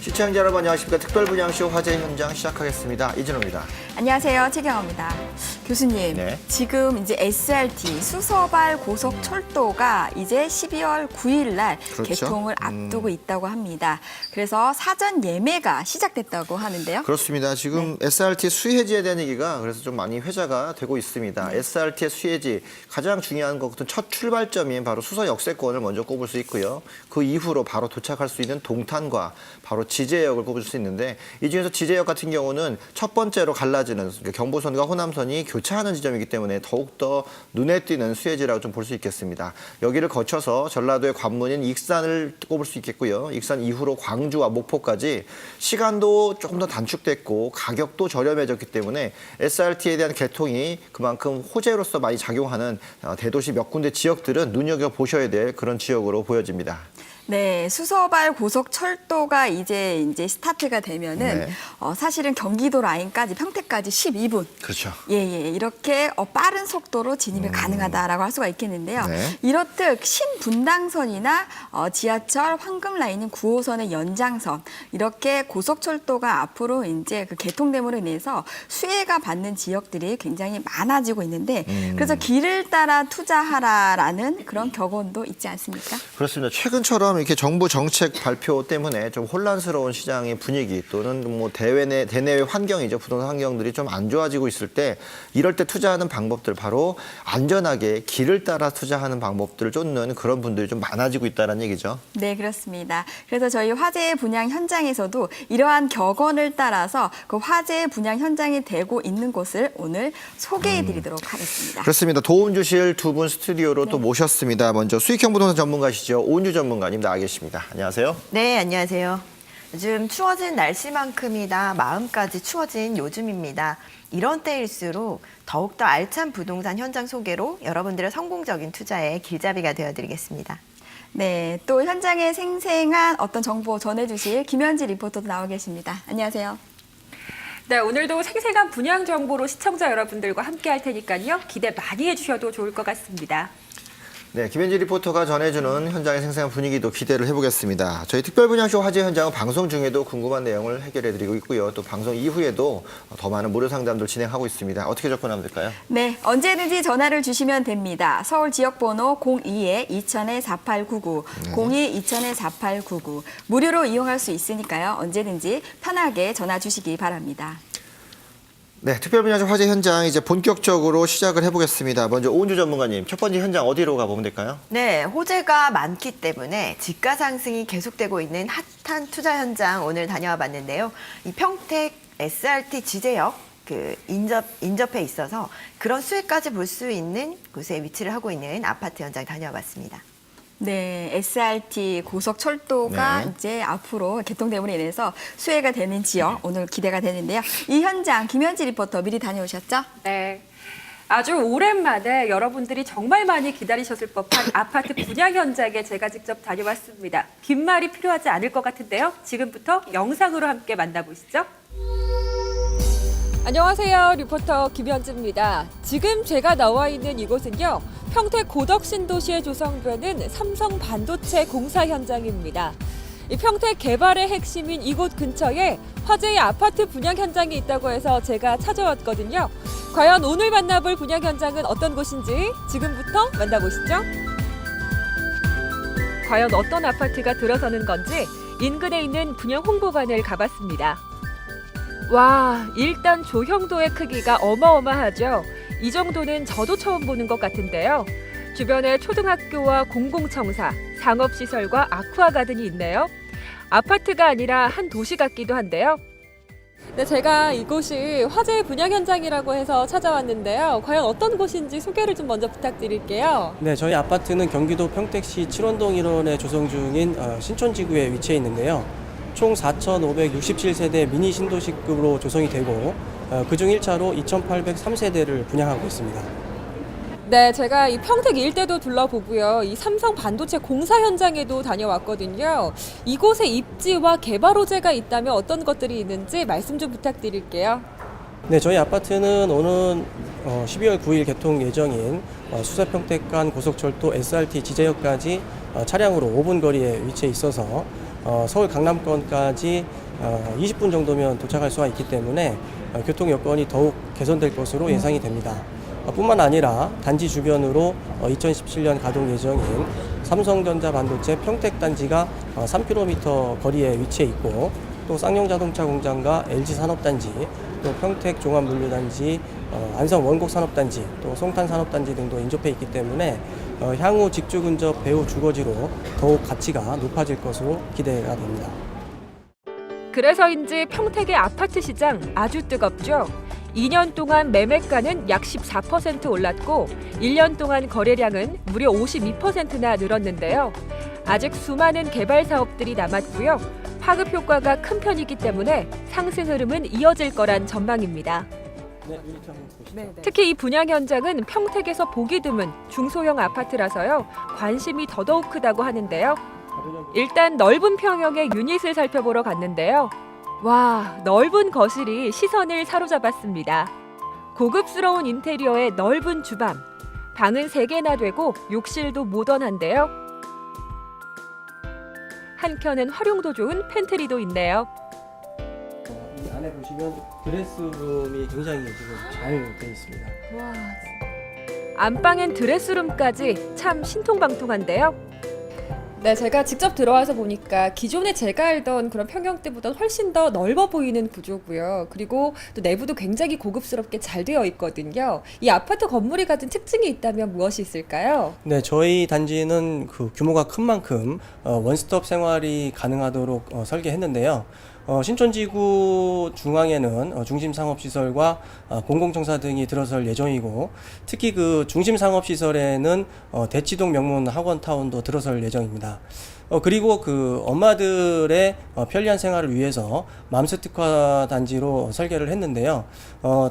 시청자 여러분 안녕하십니까. 특별분양쇼 화재 현장 시작하겠습니다. 이진호입니다. 안녕하세요. 최경아입니다. 교수님, 네. 지금 이제 SRT 수서발 고속철도가 이제 12월 9일 날 그렇죠. 개통을 앞두고 있다고 합니다. 그래서 사전 예매가 시작됐다고 하는데요. 그렇습니다. 지금 SRT 수혜지에 대한 얘기가 그래서 좀 많이 회자가 되고 있습니다. SRT의 수혜지 가장 중요한 것은 첫 출발점인 바로 수서 역세권을 먼저 꼽을 수 있고요. 그 이후로 바로 도착할 수 있는 동탄과 바로 지제역을 꼽을 수 있는데 이 중에서 지제역 같은 경우는 첫 번째로 갈라지는 경부선과 호남선이 교차하는 지점이기 때문에 더욱더 눈에 띄는 수혜지라고 좀 볼 수 있겠습니다. 여기를 거쳐서 전라도의 관문인 익산을 꼽을 수 있겠고요. 익산 이후로 광주와 목포까지 시간도 조금 더 단축됐고 가격도 저렴해졌기 때문에 SRT에 대한 개통이 그만큼 호재로서 많이 작용하는 대도시 몇 군데 지역들은 눈여겨보셔야 될 그런 지역으로 보여집니다. 네, 수서발 고속철도가 이제 스타트가 되면은 네. 사실은 경기도 라인까지 평택까지 12분. 그렇죠. 이렇게 빠른 속도로 진입이 가능하다라고 할 수가 있겠는데요. 네. 이렇듯 신분당선이나 지하철 황금 라인인 9호선의 연장선 이렇게 고속철도가 앞으로 이제 그 개통됨으로 인해서 수혜가 받는 지역들이 굉장히 많아지고 있는데 그래서 길을 따라 투자하라라는 그런 격언도 있지 않습니까? 그렇습니다. 최근처럼 이렇게 정부 정책 발표 때문에 좀 혼란스러운 시장의 분위기 또는 뭐 대내외 환경이죠. 부동산 환경들이 좀 안 좋아지고 있을 때 이럴 때 투자하는 방법들 바로 안전하게 길을 따라 투자하는 방법들을 쫓는 그런 분들이 좀 많아지고 있다는 얘기죠. 네, 그렇습니다. 그래서 저희 화재 분양 현장에서도 이러한 격언을 따라서 그 화재 분양 현장이 되고 있는 곳을 오늘 소개해드리도록 하겠습니다. 그렇습니다. 도움 주실 두 분 스튜디오로 또 모셨습니다. 먼저 수익형 부동산 전문가시죠. 오은주 전문가님 나와 계십니다. 안녕하세요. 네, 안녕하세요. 요즘 추워진 날씨만큼이나 마음까지 추워진 요즘입니다. 이런 때일수록 더욱더 알찬 부동산 현장 소개로 여러분들의 성공적인 투자에 길잡이가 되어드리겠습니다. 네, 또 현장에 생생한 어떤 정보 전해주실 김현지 리포터도 나와 계십니다. 안녕하세요. 네, 오늘도 생생한 분양 정보로 시청자 여러분들과 함께 할 테니까요. 기대 많이 해주셔도 좋을 것 같습니다. 네, 김현지 리포터가 전해주는 현장의 생생한 분위기도 기대를 해보겠습니다. 저희 특별분양쇼 화재 현장은 방송 중에도 궁금한 내용을 해결해드리고 있고요. 또 방송 이후에도 더 많은 무료 상담들 진행하고 있습니다. 어떻게 접근하면 될까요? 네, 언제든지 전화를 주시면 됩니다. 서울 지역번호 02-2000-4899, 02-2000-4899. 무료로 이용할 수 있으니까요. 언제든지 편하게 전화 주시기 바랍니다. 네, 특별분야적 화재 현장 이제 본격적으로 시작을 해보겠습니다. 먼저 오은주 전문가님, 첫 번째 현장 어디로 가보면 될까요? 네, 호재가 많기 때문에 지가 상승이 계속되고 있는 핫한 투자 현장 오늘 다녀와 봤는데요. 이 평택 SRT 지제역 인접해 있어서 그런 수혜까지 볼 수 있는 곳에 위치를 하고 있는 아파트 현장 다녀와 봤습니다. 네, SRT 고속철도가 네. 이제 앞으로 개통됨으로 인해서 수혜가 되는 지역 오늘 기대가 되는데요. 이 현장 김현지 리포터 미리 다녀오셨죠? 네. 아주 오랜만에 여러분들이 정말 많이 기다리셨을 법한 아파트 분양 현장에 제가 직접 다녀왔습니다. 긴 말이 필요하지 않을 것 같은데요. 지금부터 영상으로 함께 만나보시죠. 안녕하세요. 리포터 김현지입니다. 지금 제가 나와 있는 이곳은요. 평택 고덕신도시에 조성되는 삼성 반도체 공사 현장입니다. 이 평택 개발의 핵심인 이곳 근처에 화재의 아파트 분양 현장이 있다고 해서 제가 찾아왔거든요. 과연 오늘 만나볼 분양 현장은 어떤 곳인지 지금부터 만나보시죠. 과연 어떤 아파트가 들어서는 건지 인근에 있는 분양 홍보관을 가봤습니다. 와, 일단 조형도의 크기가 어마어마하죠. 이 정도는 저도 처음 보는 것 같은데요. 주변에 초등학교와 공공청사, 상업시설과 아쿠아가든이 있네요. 아파트가 아니라 한 도시 같기도 한데요. 네, 제가 이곳이 화재 분양 현장이라고 해서 찾아왔는데요. 과연 어떤 곳인지 소개를 좀 먼저 부탁드릴게요. 네, 저희 아파트는 경기도 평택시 7원동 1원에 조성 중인 신촌지구에 위치해 있는데요. 총 4,567세대 미니 신도시급으로 조성이 되고 그중 1차로 2,803세대를 분양하고 있습니다. 네, 제가 이 평택 일대도 둘러보고요. 이 삼성 반도체 공사 현장에도 다녀왔거든요. 이곳에 입지와 개발 호재가 있다면 어떤 것들이 있는지 말씀 좀 부탁드릴게요. 네, 저희 아파트는 오는 12월 9일 개통 예정인 수서평택간 고속철도 SRT 지제역까지 차량으로 5분 거리에 위치해 있어서 서울 강남권까지 20분 정도면 도착할 수가 있기 때문에 교통 여건이 더욱 개선될 것으로 예상이 됩니다. 뿐만 아니라 단지 주변으로 2017년 가동 예정인 삼성전자 반도체 평택 단지가 3km 거리에 위치해 있고, 또 쌍용자동차 공장과 LG 산업단지, 또 평택 종합물류단지, 안성 원곡산업단지, 또 송탄 산업단지 등도 인접해 있기 때문에 향후 직주 근접 배후 주거지로 더욱 가치가 높아질 것으로 기대가 됩니다. 그래서인지 평택의 아파트 시장 아주 뜨겁죠. 2년 동안 매매가는 약 14% 올랐고 1년 동안 거래량은 무려 52%나 늘었는데요. 아직 수많은 개발 사업들이 남았고요. 파급 효과가 큰 편이기 때문에 상승 흐름은 이어질 거란 전망입니다. 특히 이 분양 현장은 평택에서 보기 드문 중소형 아파트라서요. 관심이 더더욱 크다고 하는데요. 일단 넓은 평형의 유닛을 살펴보러 갔는데요. 와, 넓은 거실이 시선을 사로잡았습니다. 고급스러운 인테리어의 넓은 주방, 방은 3개나 되고 욕실도 모던한데요. 한켠엔 활용도 좋은 팬트리도 있네요. 이 안에 보시면 드레스룸이 굉장히 지금 잘 되어 있습니다. 와, 안방엔 드레스룸까지 참 신통방통한데요. 네, 제가 직접 들어와서 보니까 기존에 제가 알던 그런 평형대보다 훨씬 더 넓어 보이는 구조고요. 그리고 또 내부도 굉장히 고급스럽게 잘 되어 있거든요. 이 아파트 건물이 가진 특징이 있다면 무엇이 있을까요? 네, 저희 단지는 그 규모가 큰 만큼 원스톱 생활이 가능하도록 설계했는데요. 신촌지구 중앙에는 중심상업시설과 공공청사 등이 들어설 예정이고, 특히 그 중심상업시설에는 대치동 명문 학원타운도 들어설 예정입니다. 그리고 그 엄마들의 편리한 생활을 위해서 맘스 특화 단지로 설계를 했는데요.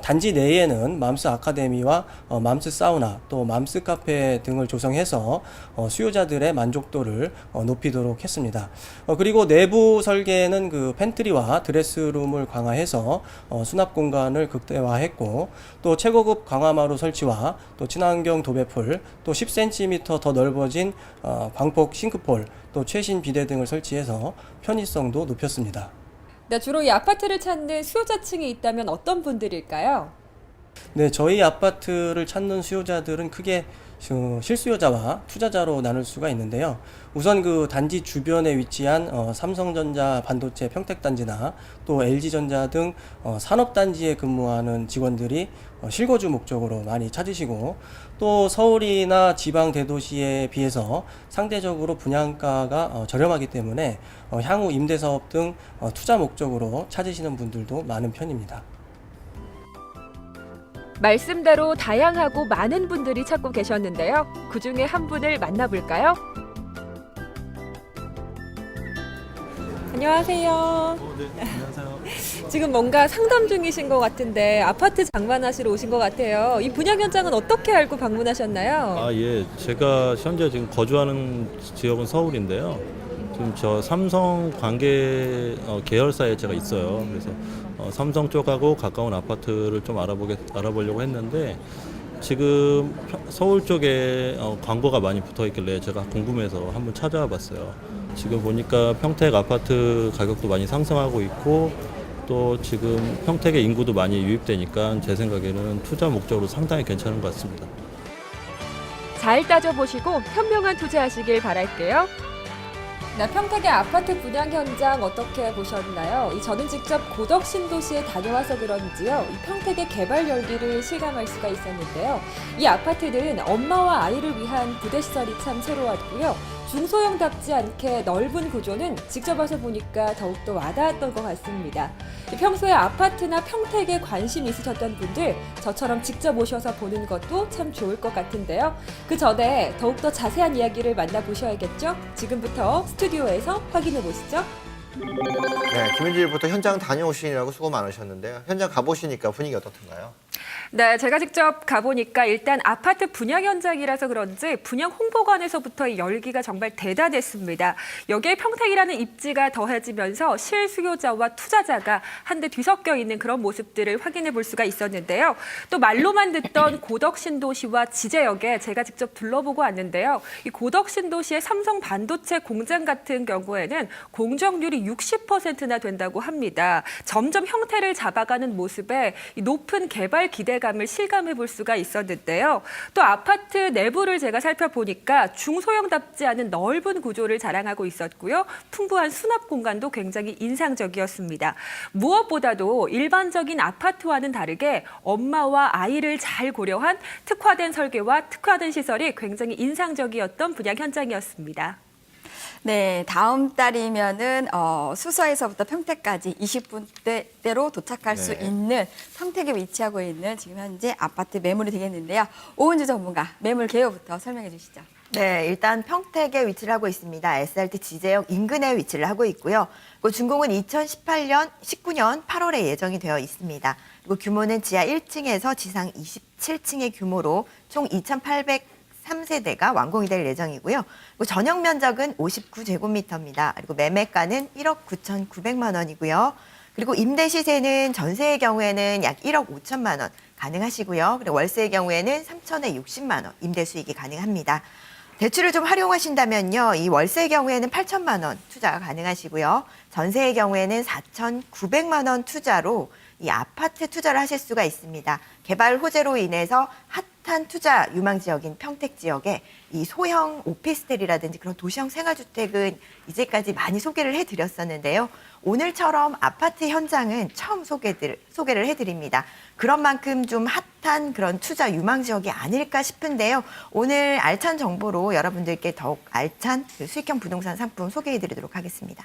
단지 내에는 맘스 아카데미와 맘스 사우나, 또 맘스 카페 등을 조성해서 수요자들의 만족도를 높이도록 했습니다. 그리고 내부 설계는 그 팬트리와 드레스룸을 강화해서 수납 공간을 극대화했고, 또 최고급 강화마루 설치와 또 친환경 도배풀, 또 10cm 더 넓어진 광폭 싱크폴, 또 최신 비대 등을 설치해서 편의성도 높였습니다. 네, 주로 이 아파트를 찾는 수요자층이 있다면 어떤 분들일까요? 네, 저희 아파트를 찾는 수요자들은 크게 실수요자와 투자자로 나눌 수가 있는데요. 우선 그 단지 주변에 위치한 삼성전자 반도체 평택단지나 또 LG전자 등 산업단지에 근무하는 직원들이 실거주 목적으로 많이 찾으시고, 또 서울이나 지방 대도시에 비해서 상대적으로 분양가가 저렴하기 때문에 향후 임대사업 등 투자 목적으로 찾으시는 분들도 많은 편입니다. 말씀대로 다양하고 많은 분들이 찾고 계셨는데요. 그중에 한 분을 만나볼까요? 안녕하세요. 네, 안녕하세요. 지금 뭔가 상담 중이신 것 같은데 아파트 장만하시러 오신 것 같아요. 이 분양 현장은 어떻게 알고 방문하셨나요? 아, 예. 제가 현재 지금 거주하는 지역은 서울인데요. 지금 저 삼성 관계 계열사에 제가 있어요. 그래서 삼성 쪽하고 가까운 아파트를 좀 알아보려고 했는데, 지금 서울 쪽에 광고가 많이 붙어 있길래 제가 궁금해서 한번 찾아와 봤어요. 지금 보니까 평택 아파트 가격도 많이 상승하고 있고, 또 지금 평택의 인구도 많이 유입되니까 제 생각에는 투자 목적으로 상당히 괜찮은 것 같습니다. 잘 따져보시고 현명한 투자하시길 바랄게요. 네, 평택의 아파트 분양 현장 어떻게 보셨나요? 저는 직접 고덕 신도시에 다녀와서 그런지요, 이 평택의 개발 열기를 실감할 수가 있었는데요. 이 아파트는 엄마와 아이를 위한 부대시설이 참 새로웠고요. 중소형답지 않게 넓은 구조는 직접 와서 보니까 더욱더 와닿았던 것 같습니다. 평소에 아파트나 평택에 관심 있으셨던 분들, 저처럼 직접 오셔서 보는 것도 참 좋을 것 같은데요. 그 전에 더욱더 자세한 이야기를 만나보셔야겠죠? 지금부터 스튜디오에서 확인해 보시죠. 네, 김민지 리포터 현장 다녀오시느라고 수고 많으셨는데요. 현장 가보시니까 분위기 어떻던가요? 네, 제가 직접 가보니까 일단 아파트 분양 현장이라서 그런지 분양 홍보관에서부터의 열기가 정말 대단했습니다. 여기에 평택이라는 입지가 더해지면서 실수요자와 투자자가 한데 뒤섞여 있는 그런 모습들을 확인해 볼 수가 있었는데요. 또 말로만 듣던 고덕신도시와 지제역에 제가 직접 둘러보고 왔는데요. 이 고덕신도시의 삼성 반도체 공장 같은 경우에는 공정률이 60%나 된다고 합니다. 점점 형태를 잡아가는 모습에 이 높은 개발 기대감을 실감해 볼 수가 있었는데요. 또 아파트 내부를 제가 살펴보니까 중소형답지 않은 넓은 구조를 자랑하고 있었고요. 풍부한 수납 공간도 굉장히 인상적이었습니다. 무엇보다도 일반적인 아파트와는 다르게 엄마와 아이를 잘 고려한 특화된 설계와 특화된 시설이 굉장히 인상적이었던 분양 현장이었습니다. 네, 다음 달이면은 수서에서부터 평택까지 20분대로 도착할 수 네. 있는 평택에 위치하고 있는 지금 현재 아파트 매물이 되겠는데요. 오은주 전문가, 매물 개요부터 설명해 주시죠. 네, 일단 평택에 위치를 하고 있습니다. SRT 지제역 인근에 위치를 하고 있고요. 그 준공은 2018년, 19년 8월에 예정이 되어 있습니다. 그리고 규모는 지하 1층에서 지상 27층의 규모로 총 2,803세대가 완공이 될 예정이고요. 그리고 전용 면적은 59제곱미터입니다. 그리고 매매가는 1억 9,900만 원이고요. 그리고 임대 시세는 전세의 경우에는 약 1억 5천만 원 가능하시고요. 그리고 월세의 경우에는 3천에 60만 원 임대 수익이 가능합니다. 대출을 좀 활용하신다면요. 이 월세의 경우에는 8천만 원 투자가 가능하시고요. 전세의 경우에는 4,900만 원 투자로 이 아파트 투자를 하실 수가 있습니다. 개발 호재로 인해서 핫한 투자 유망 지역인 평택 지역에 이 소형 오피스텔이라든지 그런 도시형 생활주택은 이제까지 많이 소개를 해드렸었는데요. 오늘처럼 아파트 현장은 처음 소개를 해드립니다. 그런 만큼 좀 핫한 그런 투자 유망 지역이 아닐까 싶은데요. 오늘 알찬 정보로 여러분들께 더욱 알찬 그 수익형 부동산 상품 소개해드리도록 하겠습니다.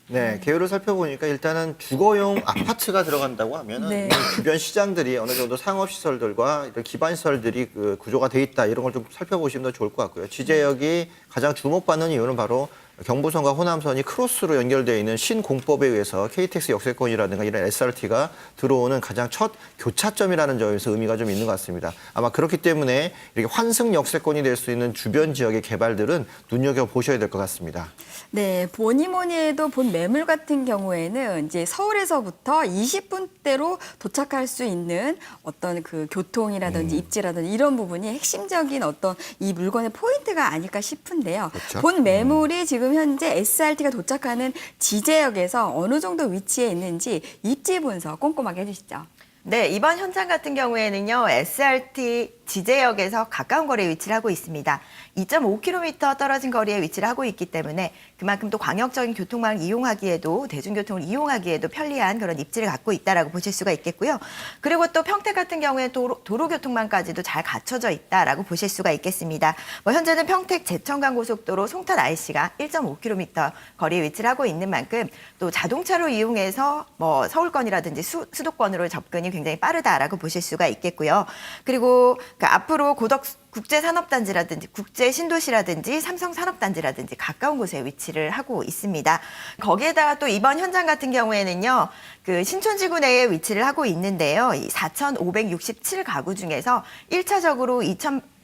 네, 개요를 살펴보니까 일단은 주거용 아파트가 들어간다고 하면은 네. 이 주변 시장들이 어느 정도 상업시설들과 이런 기반시설들이 그 구조가 돼 있다 이런 걸 좀 살펴보시면 더 좋을 것 같고요. 지제역이 가장 주목받는 이유는 바로 경부선과 호남선이 크로스로 연결되어 있는 신공법에 의해서 KTX 역세권이라든가 이런 SRT가 들어오는 가장 첫 교차점이라는 점에서 의미가 좀 있는 것 같습니다. 아마 그렇기 때문에 이렇게 환승 역세권이 될 수 있는 주변 지역의 개발들은 눈여겨보셔야 될 것 같습니다. 네, 뭐니 해도 본 매물 같은 경우에는 이제 서울에서부터 20분대로 도착할 수 있는 어떤 그 교통이라든지 입지라든지 이런 부분이 핵심적인 어떤 이 물건의 포인트가 아닐까 싶은데요. 그렇죠. 본 매물이 지금 현재 SRT가 도착하는 지제역에서 어느 정도 위치에 있는지 입지 분석 꼼꼼하게 해주시죠. 네, 이번 현장 같은 경우에는요, SRT 지제역에서 가까운 거리에 위치를 하고 있습니다. 2.5km 떨어진 거리에 위치를 하고 있기 때문에 그만큼 또 광역적인 교통망을 이용하기에도 대중교통을 이용하기에도 편리한 그런 입지를 갖고 있다라고 보실 수가 있겠고요. 그리고 또 평택 같은 경우에 도로교통망까지도 잘 갖춰져 있다라고 보실 수가 있겠습니다. 현재는 평택 제천간 고속도로 송탄 IC가 1.5km 거리에 위치를 하고 있는 만큼 또 자동차로 이용해서 서울권이라든지 수도권으로 접근이 굉장히 빠르다라고 보실 수가 있겠고요. 그리고 앞으로 국제산업단지라든지 국제신도시라든지 삼성산업단지라든지 가까운 곳에 위치를 하고 있습니다. 거기에다가 또 이번 현장 같은 경우에는요, 그 신촌지구 내에 위치를 하고 있는데요. 이 4,567가구 중에서 1차적으로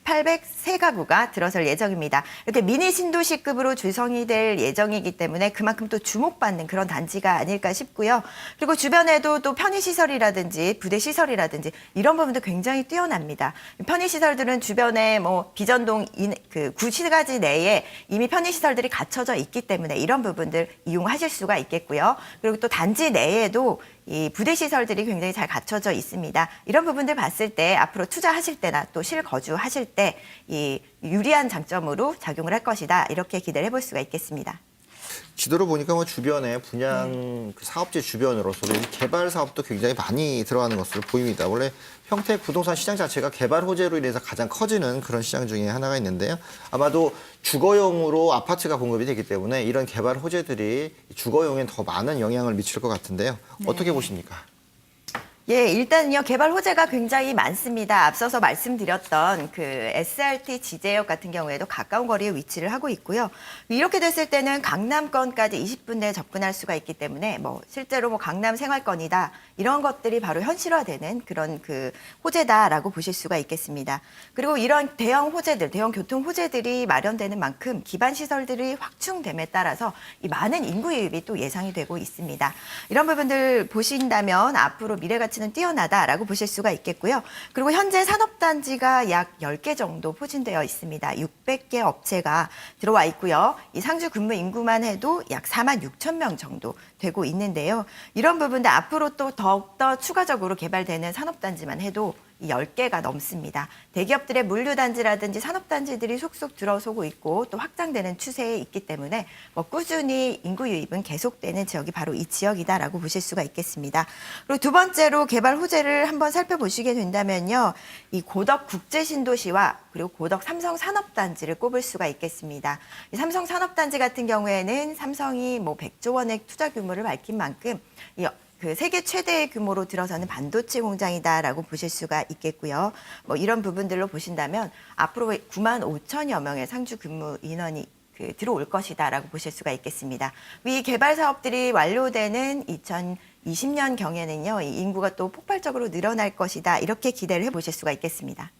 2,803가구가 들어설 예정입니다. 이렇게 미니 신도시급으로 조성이 될 예정이기 때문에 그만큼 또 주목받는 그런 단지가 아닐까 싶고요. 그리고 주변에도 또 편의시설이라든지 부대시설이라든지 이런 부분도 굉장히 뛰어납니다. 편의시설들은 주변에 비전동 그 구시가지 내에 이미 편의시설들이 갖춰져 있기 때문에 이런 부분들 이용하실 수가 있겠고요. 그리고 또 단지 내에도 이 부대 시설들이 굉장히 잘 갖춰져 있습니다. 이런 부분들 봤을 때 앞으로 투자하실 때나 또 실거주하실 때 이 유리한 장점으로 작용을 할 것이다. 이렇게 기대를 해볼 수가 있겠습니다. 지도로 보니까 주변에 분양 그 사업지 주변으로서 개발 사업도 굉장히 많이 들어가는 것으로 보입니다. 원래 평택 부동산 시장 자체가 개발 호재로 인해서 가장 커지는 그런 시장 중에 하나가 있는데요. 아마도 주거용으로 아파트가 공급이 되기 때문에 이런 개발 호재들이 주거용에 더 많은 영향을 미칠 것 같은데요. 어떻게 보십니까? 예, 일단은요, 개발 호재가 굉장히 많습니다. 앞서서 말씀드렸던 그 SRT 지제역 같은 경우에도 가까운 거리에 위치를 하고 있고요. 이렇게 됐을 때는 강남권까지 20분 내에 접근할 수가 있기 때문에 실제로 강남 생활권이다. 이런 것들이 바로 현실화되는 그런 그 호재다라고 보실 수가 있겠습니다. 그리고 이런 대형 호재들, 대형 교통 호재들이 마련되는 만큼 기반 시설들이 확충됨에 따라서 이 많은 인구 유입이 또 예상이 되고 있습니다. 이런 부분들 보신다면 앞으로 미래 가치는 뛰어나다라고 보실 수가 있겠고요. 그리고 현재 산업단지가 약 10개 정도 포진되어 있습니다. 600개 업체가 들어와 있고요. 이 상주 근무 인구만 해도 약 4만 6천 명 정도 되고 있는데요. 이런 부분들 앞으로 또 더욱더 추가적으로 개발되는 산업단지만 해도 이 10개가 넘습니다. 대기업들의 물류단지라든지 산업단지들이 속속 들어서고 있고 또 확장되는 추세에 있기 때문에 꾸준히 인구 유입은 계속되는 지역이 바로 이 지역이다라고 보실 수가 있겠습니다. 그리고 두 번째로 개발 호재를 한번 살펴보시게 된다면요. 이 고덕 국제신도시와 그리고 고덕 삼성 산업단지를 꼽을 수가 있겠습니다. 이 삼성 산업단지 같은 경우에는 삼성이 100조 원의 투자 규모를 밝힌 만큼 그 세계 최대의 규모로 들어서는 반도체 공장이다라고 보실 수가 있겠고요. 이런 부분들로 보신다면 앞으로 9만 5천여 명의 상주 근무 인원이 들어올 것이다라고 보실 수가 있겠습니다. 이 개발 사업들이 완료되는 2020년 경에는요, 이 인구가 또 폭발적으로 늘어날 것이다. 이렇게 기대를 해보실 수가 있겠습니다.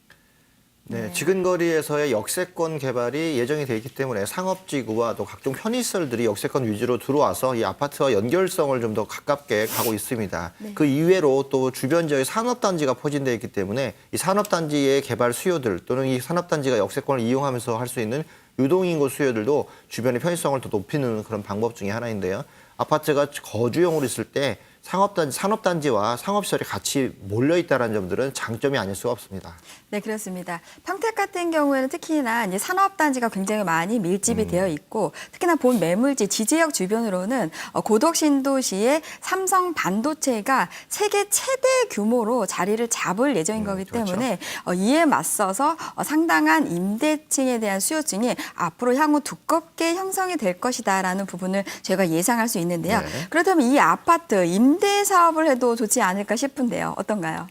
네, 지근거리에서의 역세권 개발이 예정이 되어 있기 때문에 상업지구와 또 각종 편의시설들이 역세권 위주로 들어와서 이 아파트와 연결성을 좀 더 가깝게 가고 있습니다. 네. 그 이외로 또 주변 지역에 산업단지가 포진되어 있기 때문에 이 산업단지의 개발 수요들 또는 이 산업단지가 역세권을 이용하면서 할 수 있는 유동인구 수요들도 주변의 편의성을 더 높이는 그런 방법 중에 하나인데요. 아파트가 거주용으로 있을 때 산업단지와 상업시설이 같이 몰려있다는 점들은 장점이 아닐 수가 없습니다. 네, 그렇습니다. 평택 같은 경우에는 특히나 이제 산업단지가 굉장히 많이 밀집이 되어 있고 특히나 본 매물지 지제역 주변으로는 고덕 신도시의 삼성 반도체가 세계 최대 규모로 자리를 잡을 예정인 거기 때문에 이에 맞서서 상당한 임대층에 대한 수요층이 앞으로 향후 두껍게 형성이 될 것이다라는 부분을 저희가 예상할 수 있는데요. 네. 그렇다면 이 아파트 임대 사업을 해도 좋지 않을까 싶은데요. 어떤가요?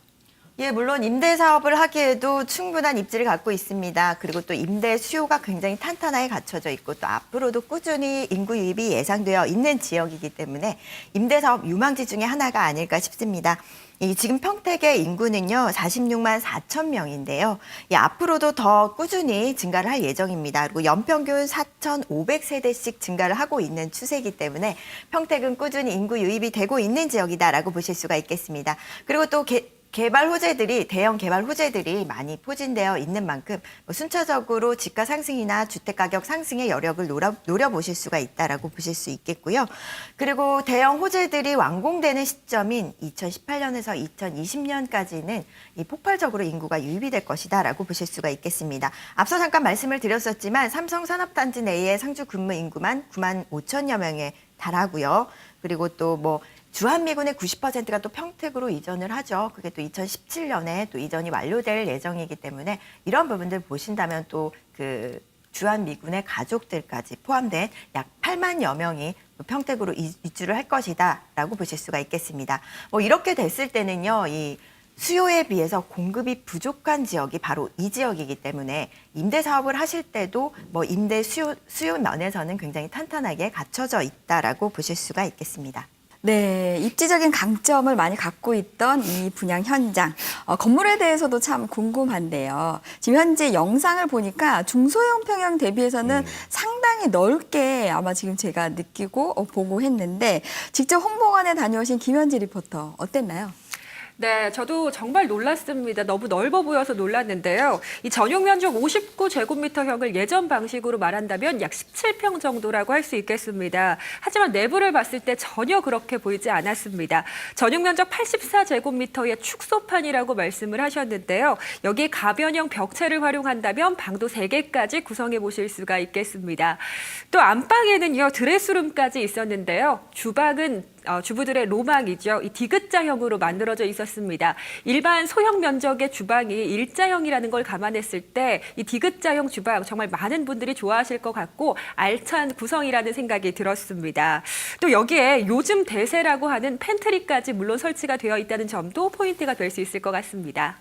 예, 물론 임대 사업을 하기에도 충분한 입지를 갖고 있습니다. 그리고 또 임대 수요가 굉장히 탄탄하게 갖춰져 있고 또 앞으로도 꾸준히 인구 유입이 예상되어 있는 지역이기 때문에 임대 사업 유망지 중에 하나가 아닐까 싶습니다. 지금 평택의 인구는요, 46만 4천 명인데요. 앞으로도 더 꾸준히 증가를 할 예정입니다. 그리고 연평균 4,500세대씩 증가를 하고 있는 추세이기 때문에 평택은 꾸준히 인구 유입이 되고 있는 지역이다라고 보실 수가 있겠습니다. 그리고 또 개발 호재들이 대형 개발 호재들이 많이 포진되어 있는 만큼 순차적으로 지가 상승이나 주택 가격 상승의 여력을 노려보실 수가 있다라고 보실 수 있겠고요. 그리고 대형 호재들이 완공되는 시점인 2018년에서 2020년까지는 이 폭발적으로 인구가 유입이 될 것이다라고 보실 수가 있겠습니다. 앞서 잠깐 말씀을 드렸었지만 삼성 산업단지 내의 상주 근무 인구만 9만 5천여 명에 달하고요. 그리고 또 주한미군의 90%가 또 평택으로 이전을 하죠. 그게 또 2017년에 또 이전이 완료될 예정이기 때문에 이런 부분들 보신다면 또 그 주한미군의 가족들까지 포함된 약 8만여 명이 평택으로 이주를 할 것이다라고 보실 수가 있겠습니다. 이렇게 됐을 때는요, 이 수요에 비해서 공급이 부족한 지역이 바로 이 지역이기 때문에 임대 사업을 하실 때도 임대 수요 면에서는 굉장히 탄탄하게 갖춰져 있다라고 보실 수가 있겠습니다. 네, 입지적인 강점을 많이 갖고 있던 이 분양 현장. 건물에 대해서도 참 궁금한데요. 지금 현재 영상을 보니까 중소형 평형 대비해서는 상당히 넓게 아마 지금 제가 느끼고 보고 했는데 직접 홍보관에 다녀오신 김현지 리포터 어땠나요? 네, 저도 정말 놀랐습니다. 너무 넓어 보여서 놀랐는데요. 이 전용 면적 59제곱미터형을 예전 방식으로 말한다면 약 17평 정도라고 할 수 있겠습니다. 하지만 내부를 봤을 때 전혀 그렇게 보이지 않았습니다. 전용 면적 84제곱미터의 축소판이라고 말씀을 하셨는데요. 여기에 가변형 벽체를 활용한다면 방도 3개까지 구성해 보실 수가 있겠습니다. 또 안방에는요, 드레스룸까지 있었는데요. 주방은 주부들의 로망이죠. 이 디귿자형으로 만들어져 있었습니다. 일반 소형 면적의 주방이 일자형이라는 걸 감안했을 때 이 디귿자형 주방 정말 많은 분들이 좋아하실 것 같고 알찬 구성이라는 생각이 들었습니다. 또 여기에 요즘 대세라고 하는 팬트리까지 물론 설치가 되어 있다는 점도 포인트가 될 수 있을 것 같습니다.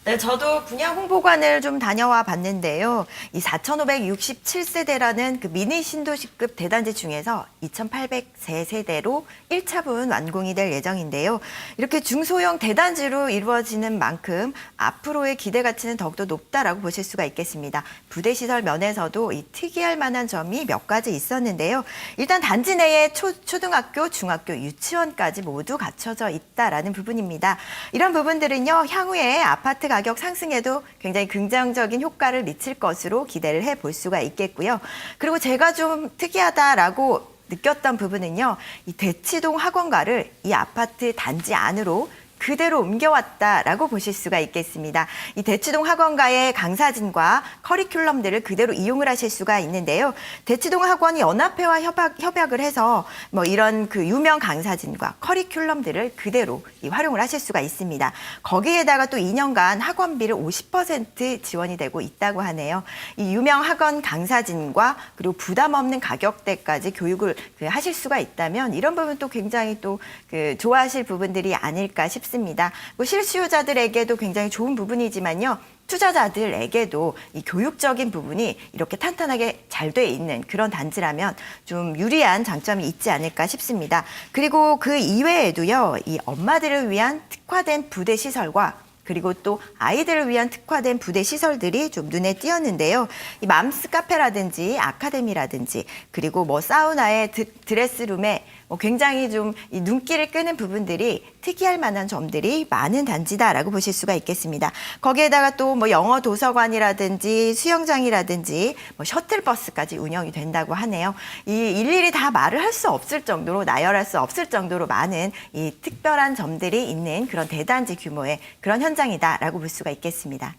네, 저도 분양 홍보관을 좀 다녀와 봤는데요. 이 4,567세대라는 그 미니 신도시급 대단지 중에서 2,803세대로 1차분 완공이 될 예정인데요. 이렇게 중소형 대단지로 이루어지는 만큼 앞으로의 기대 가치는 더욱더 높다라고 보실 수가 있겠습니다. 부대 시설 면에서도 이 특이할 만한 점이 몇 가지 있었는데요. 일단 단지 내에 초등학교, 중학교, 유치원까지 모두 갖춰져 있다라는 부분입니다. 이런 부분들은요, 향후에 아파트 가격 상승에도 굉장히 긍정적인 효과를 미칠 것으로 기대를 해볼 수가 있겠고요. 그리고 제가 좀 특이하다라고 느꼈던 부분은요, 이 대치동 학원가를 이 아파트 단지 안으로 그대로 옮겨왔다라고 보실 수가 있겠습니다. 이 대치동 학원가의 강사진과 커리큘럼들을 그대로 이용을 하실 수가 있는데요. 대치동 학원이 연합회와 협약을 해서 뭐 이런 그 유명 강사진과 커리큘럼들을 그대로 활용을 하실 수가 있습니다. 거기에다가 또 2년간 학원비를 50% 지원이 되고 있다고 하네요. 이 유명 학원 강사진과 그리고 부담 없는 가격대까지 교육을 하실 수가 있다면 이런 부분 또 굉장히 또 좋아하실 부분들이 아닐까 싶습니다. 뭐 실수요자들에게도 굉장히 좋은 부분이지만요. 투자자들에게도 이 교육적인 부분이 이렇게 탄탄하게 잘 돼 있는 그런 단지라면 좀 유리한 장점이 있지 않을까 싶습니다. 그리고 그 이외에도요, 이 엄마들을 위한 특화된 부대 시설과 그리고 또 아이들을 위한 특화된 부대 시설들이 좀 눈에 띄었는데요. 이 맘스 카페라든지 아카데미라든지 그리고 뭐 사우나의 드레스룸에 굉장히 좀 이 눈길을 끄는 부분들이 특이할 만한 점들이 많은 단지다라고 보실 수가 있겠습니다. 거기에다가 또 뭐 영어 도서관이라든지 수영장이라든지 뭐 셔틀버스까지 운영이 된다고 하네요. 이 일일이 다 말을 할 수 없을 정도로 나열할 수 없을 정도로 많은 이 특별한 점들이 있는 그런 대단지 규모의 그런 현장이다라고 볼 수가 있겠습니다.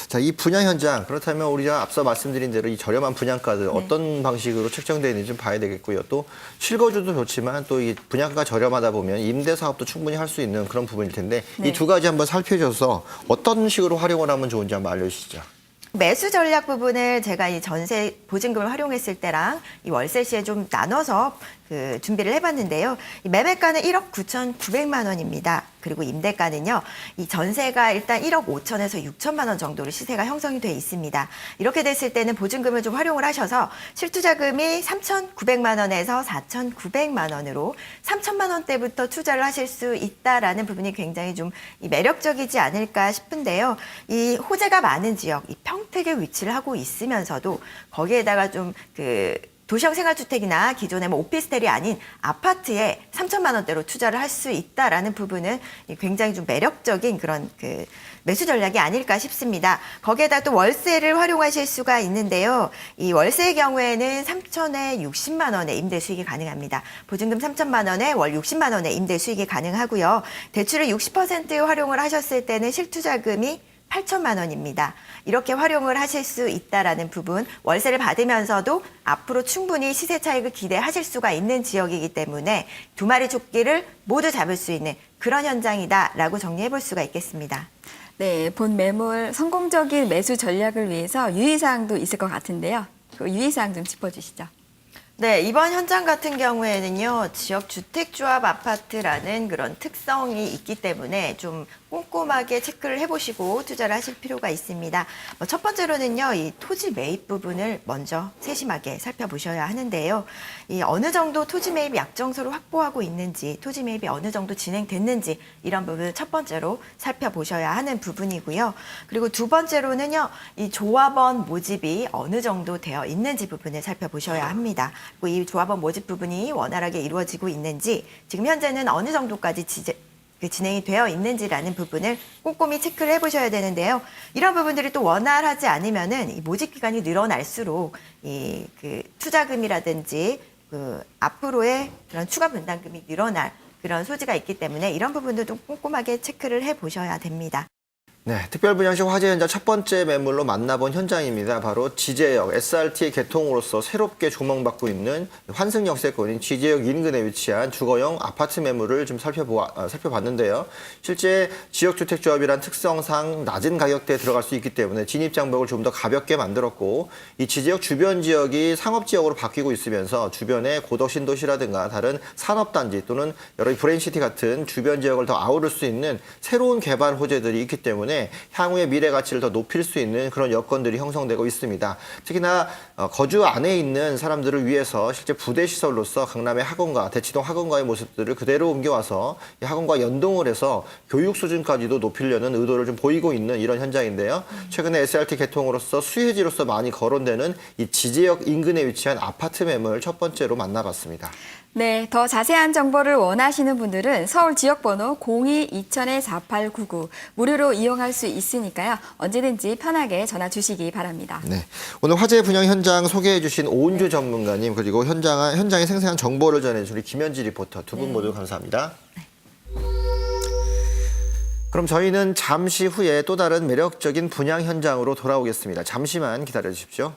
자, 이 분양 현장, 그렇다면 우리가 앞서 말씀드린 대로 이 저렴한 분양가들 어떤 방식으로 책정되어 있는지 좀 봐야 되겠고요. 또 실거주도 좋지만 또 이 분양가가 저렴하다 보면 임대 사업도 충분히 할 수 있는 그런 부분일 텐데 이 두 가지 한번 살펴줘서 어떤 식으로 활용을 하면 좋은지 한번 알려주시죠. 매수 전략 부분을 제가 이 전세 보증금을 활용했을 때랑 이 월세 시에 좀 나눠서 준비를 해봤는데요. 이 매매가는 1억 9,900만 원입니다. 그리고 임대가는요, 이 전세가 일단 1억 5천에서 6천만 원 정도로 시세가 형성이 돼 있습니다. 이렇게 됐을 때는 보증금을 좀 활용을 하셔서 실투자금이 3,900만 원에서 4,900만 원으로 3천만 원대부터 투자를 하실 수 있다라는 부분이 굉장히 좀 매력적이지 않을까 싶은데요. 이 호재가 많은 지역, 이 평택에 위치를 하고 있으면서도 거기에다가 좀 도시형 생활주택이나 기존의 뭐 오피스텔이 아닌 아파트에 3천만 원대로 투자를 할 수 있다라는 부분은 굉장히 좀 매력적인 그런 매수 전략이 아닐까 싶습니다. 거기에다 또 월세를 활용하실 수가 있는데요. 이 월세의 경우에는 3천에 60만 원의 임대 수익이 가능합니다. 보증금 3천만 원에 월 60만 원의 임대 수익이 가능하고요. 대출을 60% 활용을 하셨을 때는 실투자금이 8천만 원입니다. 이렇게 활용을 하실 수 있다라는 부분, 월세를 받으면서도 앞으로 충분히 시세 차익을 기대하실 수가 있는 지역이기 때문에 두 마리 토끼를 모두 잡을 수 있는 그런 현장이다라고 정리해 볼 수가 있겠습니다. 네, 본 매물 성공적인 매수 전략을 위해서 유의사항도 있을 것 같은데요. 그 유의사항 좀 짚어주시죠. 네, 이번 현장 같은 경우에는요, 지역 주택조합 아파트라는 그런 특성이 있기 때문에 좀 꼼꼼하게 체크를 해보시고 투자를 하실 필요가 있습니다. 첫 번째로는요, 이 토지 매입 부분을 먼저 세심하게 살펴보셔야 하는데요. 이 어느 정도 토지 매입 약정서를 확보하고 있는지, 토지 매입이 어느 정도 진행됐는지 이런 부분을 첫 번째로 살펴보셔야 하는 부분이고요. 그리고 두 번째로는요, 이 조합원 모집이 어느 정도 되어 있는지 부분을 살펴보셔야 합니다. 그리고 이 조합원 모집 부분이 원활하게 이루어지고 있는지, 지금 현재는 어느 정도까지 진행이 되어 있는지라는 부분을 꼼꼼히 체크를 해보셔야 되는데요. 이런 부분들이 또 원활하지 않으면은 이 모집 기간이 늘어날수록 이 투자금이라든지 앞으로의 그런 추가 분담금이 늘어날 그런 소지가 있기 때문에 이런 부분들도 꼼꼼하게 체크를 해보셔야 됩니다. 네, 특별분양시 화재 현장 첫 번째 매물로 만나본 현장입니다. 바로 지제역 SRT의 개통으로서 새롭게 조망받고 있는 환승 역세권인 지제역 인근에 위치한 주거용 아파트 매물을 좀 살펴봤는데요. 실제 지역주택조합이란 특성상 낮은 가격대에 들어갈 수 있기 때문에 진입장벽을 좀 더 가볍게 만들었고, 이 지제역 주변 지역이 상업지역으로 바뀌고 있으면서 주변에 고덕신도시라든가 다른 산업단지 또는 여러 브레인시티 같은 주변 지역을 더 아우를 수 있는 새로운 개발 호재들이 있기 때문에 향후의 미래 가치를 더 높일 수 있는 그런 여건들이 형성되고 있습니다. 특히나 거주 안에 있는 사람들을 위해서 실제 부대 시설로서 강남의 학원가, 대치동 학원가의 모습들을 그대로 옮겨와서 이 학원과 연동을 해서 교육 수준까지도 높이려는 의도를 좀 보이고 있는 이런 현장인데요. 최근에 SRT 개통으로서 수혜지로서 많이 거론되는 이 지제역 인근에 위치한 아파트 매물 첫 번째로 만나봤습니다. 네, 더 자세한 정보를 원하시는 분들은 서울 지역번호 02-2000-4899 무료로 이용할 수 있으니까요. 언제든지 편하게 전화 주시기 바랍니다. 네, 오늘 화재 분양 현장 소개해 주신 오은주 전문가님, 그리고 현장의 생생한 정보를 전해주신 우리 김현지 리포터 두 분 모두 감사합니다. 그럼 저희는 잠시 후에 또 다른 매력적인 분양 현장으로 돌아오겠습니다. 잠시만 기다려 주십시오.